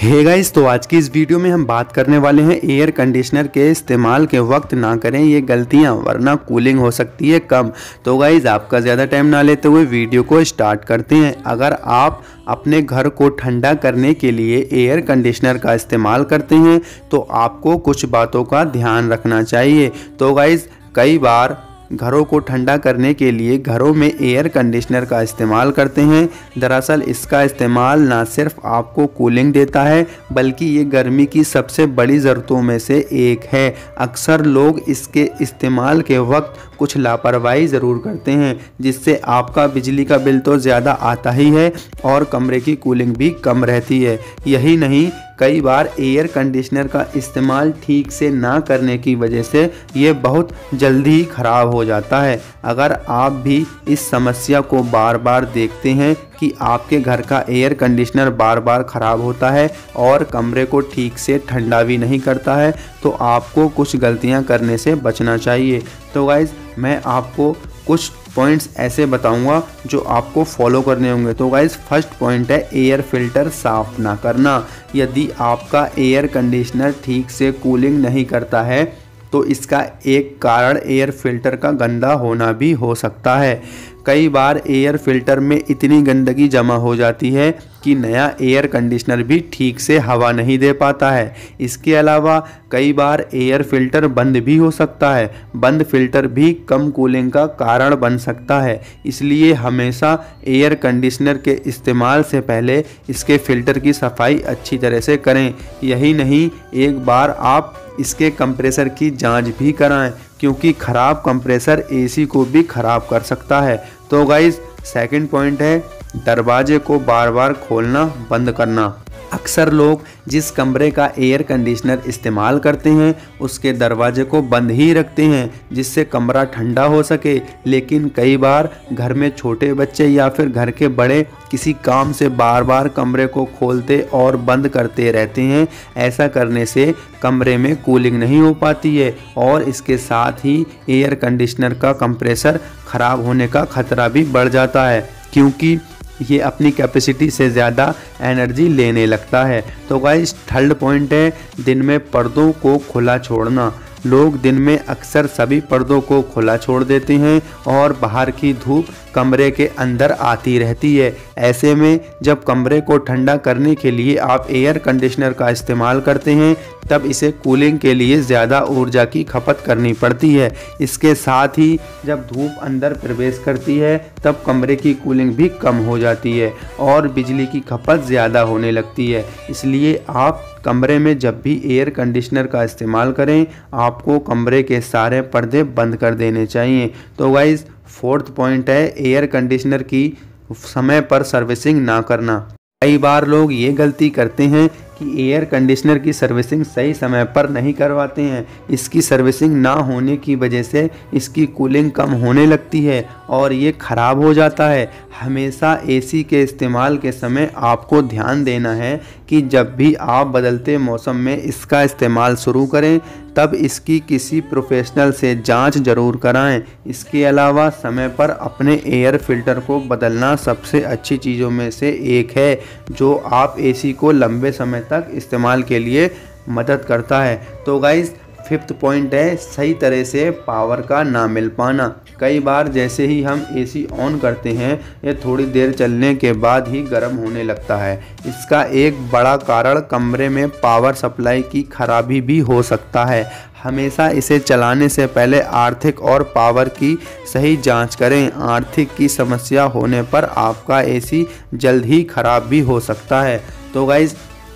Hey guys, तो आज की इस वीडियो में हम बात करने वाले हैं एयर कंडीशनर के इस्तेमाल के वक्त ना करें ये गलतियां, वरना कूलिंग हो सकती है कम। तो गाइस, आपका ज़्यादा टाइम ना लेते हुए वीडियो को स्टार्ट करते हैं। अगर आप अपने घर को ठंडा करने के लिए एयर कंडीशनर का इस्तेमाल करते हैं तो आपको कुछ बातों का ध्यान रखना चाहिए। तो गाइस, कई बार घरों को ठंडा करने के लिए घरों में एयर कंडीशनर का इस्तेमाल करते हैं। दरअसल इसका इस्तेमाल ना सिर्फ आपको कूलिंग देता है, बल्कि ये गर्मी की सबसे बड़ी ज़रूरतों में से एक है। अक्सर लोग इसके इस्तेमाल के वक्त कुछ लापरवाही ज़रूर करते हैं, जिससे आपका बिजली का बिल तो ज़्यादा आता ही है और कमरे की कूलिंग भी कम रहती है। यही नहीं, कई बार एयर कंडीशनर का इस्तेमाल ठीक से ना करने की वजह से ये बहुत जल्दी ही ख़राब हो जाता है। अगर आप भी इस समस्या को बार बार देखते हैं कि आपके घर का एयर कंडीशनर बार बार ख़राब होता है और कमरे को ठीक से ठंडा भी नहीं करता है, तो आपको कुछ गलतियां करने से बचना चाहिए। तो गाइज़, मैं आपको कुछ पॉइंट्स ऐसे बताऊंगा जो आपको फॉलो करने होंगे। तो गाइस, फर्स्ट पॉइंट है एयर फिल्टर साफ़ ना करना। यदि आपका एयर कंडीशनर ठीक से कूलिंग नहीं करता है तो इसका एक कारण एयर फिल्टर का गंदा होना भी हो सकता है। कई बार एयर फिल्टर में इतनी गंदगी जमा हो जाती है कि नया एयर कंडीशनर भी ठीक से हवा नहीं दे पाता है। इसके अलावा कई बार एयर फिल्टर बंद भी हो सकता है। बंद फिल्टर भी कम कूलिंग का कारण बन सकता है। इसलिए हमेशा एयर कंडीशनर के इस्तेमाल से पहले इसके फिल्टर की सफाई अच्छी तरह से करें। यही नहीं, एक बार आप इसके कंप्रेसर की जांच भी कराएं, क्योंकि ख़राब कंप्रेसर एसी को भी ख़राब कर सकता है। तो गाइस, सेकंड पॉइंट है दरवाजे को बार बार खोलना बंद करना। अक्सर लोग जिस कमरे का एयर कंडीशनर इस्तेमाल करते हैं उसके दरवाजे को बंद ही रखते हैं, जिससे कमरा ठंडा हो सके। लेकिन कई बार घर में छोटे बच्चे या फिर घर के बड़े किसी काम से बार बार कमरे को खोलते और बंद करते रहते हैं। ऐसा करने से कमरे में कूलिंग नहीं हो पाती है और इसके साथ ही एयर कंडीशनर का कंप्रेसर ख़राब होने का खतरा भी बढ़ जाता है, क्योंकि ये अपनी कैपेसिटी से ज़्यादा एनर्जी लेने लगता है। तो गाइस, थर्ड पॉइंट है दिन में पर्दों को खुला छोड़ना। लोग दिन में अक्सर सभी पर्दों को खुला छोड़ देते हैं और बाहर की धूप कमरे के अंदर आती रहती है। ऐसे में जब कमरे को ठंडा करने के लिए आप एयर कंडीशनर का इस्तेमाल करते हैं तब इसे कूलिंग के लिए ज़्यादा ऊर्जा की खपत करनी पड़ती है। इसके साथ ही जब धूप अंदर प्रवेश करती है तब कमरे की कूलिंग भी कम हो जाती है और बिजली की खपत ज़्यादा होने लगती है। इसलिए आप कमरे में जब भी एयर कंडीशनर का इस्तेमाल करें, आपको कमरे के सारे पर्दे बंद कर देने चाहिए। तो गाइज़, फोर्थ पॉइंट है एयर कंडीशनर की समय पर सर्विसिंग ना करना। कई बार लोग ये गलती करते हैं कि एयर कंडीशनर की सर्विसिंग सही समय पर नहीं करवाते हैं। इसकी सर्विसिंग ना होने की वजह से इसकी कूलिंग कम होने लगती है और ये ख़राब हो जाता है। हमेशा एसी के इस्तेमाल के समय आपको ध्यान देना है कि जब भी आप बदलते मौसम में इसका इस्तेमाल शुरू करें तब इसकी किसी प्रोफेशनल से जांच जरूर कराएं। इसके अलावा समय पर अपने एयर फिल्टर को बदलना सबसे अच्छी चीज़ों में से एक है, जो आप एसी को लंबे समय तक इस्तेमाल के लिए मदद करता है। तो गाइज़, फिफ्थ पॉइंट है सही तरह से पावर का ना मिल पाना। कई बार जैसे ही हम एसी ऑन करते हैं ये थोड़ी देर चलने के बाद ही गर्म होने लगता है। इसका एक बड़ा कारण कमरे में पावर सप्लाई की खराबी भी हो सकता है। हमेशा इसे चलाने से पहले आर्थिक और पावर की सही जांच करें। आर्थिक की समस्या होने पर आपका एसी जल्द ही खराब भी हो सकता है। तो गाइज़,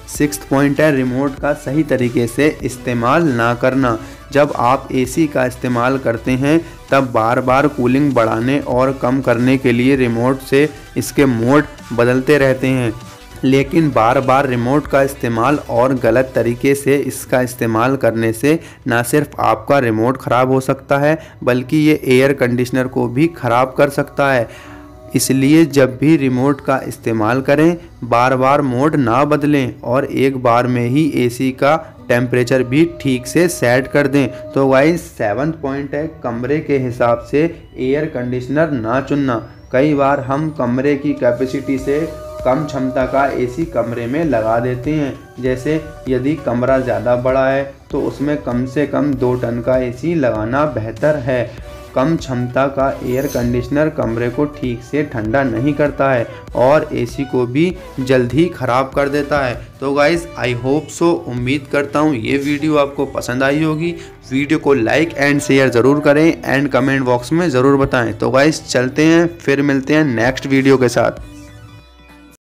सिक्स्थ पॉइंट है रिमोट का सही तरीके से इस्तेमाल ना करना। जब आप एसी का इस्तेमाल करते हैं तब बार बार कूलिंग बढ़ाने और कम करने के लिए रिमोट से इसके मोड बदलते रहते हैं, लेकिन बार बार रिमोट का इस्तेमाल और गलत तरीके से इसका इस्तेमाल करने से ना सिर्फ आपका रिमोट ख़राब हो सकता है, बल्कि ये एयर कंडीशनर को भी ख़राब कर सकता है। इसलिए जब भी रिमोट का इस्तेमाल करें बार बार मोड ना बदलें और एक बार में ही एसी का टेम्परेचर भी ठीक से सेट कर दें। तो गाइस, सेवंथ पॉइंट है कमरे के हिसाब से एयर कंडीशनर ना चुनना। कई बार हम कमरे की कैपेसिटी से कम क्षमता का एसी कमरे में लगा देते हैं। जैसे यदि कमरा ज़्यादा बड़ा है तो उसमें कम से कम 2 टन का एसी लगाना बेहतर है। कम क्षमता का एयर कंडीशनर कमरे को ठीक से ठंडा नहीं करता है और एसी को भी जल्द ही ख़राब कर देता है। तो गाइज़ आई होप सो, उम्मीद करता हूँ ये वीडियो आपको पसंद आई होगी। वीडियो को लाइक एंड शेयर ज़रूर करें एंड कमेंट बॉक्स में ज़रूर बताएं। तो गाइज़ चलते हैं, फिर मिलते हैं नेक्स्ट वीडियो के साथ।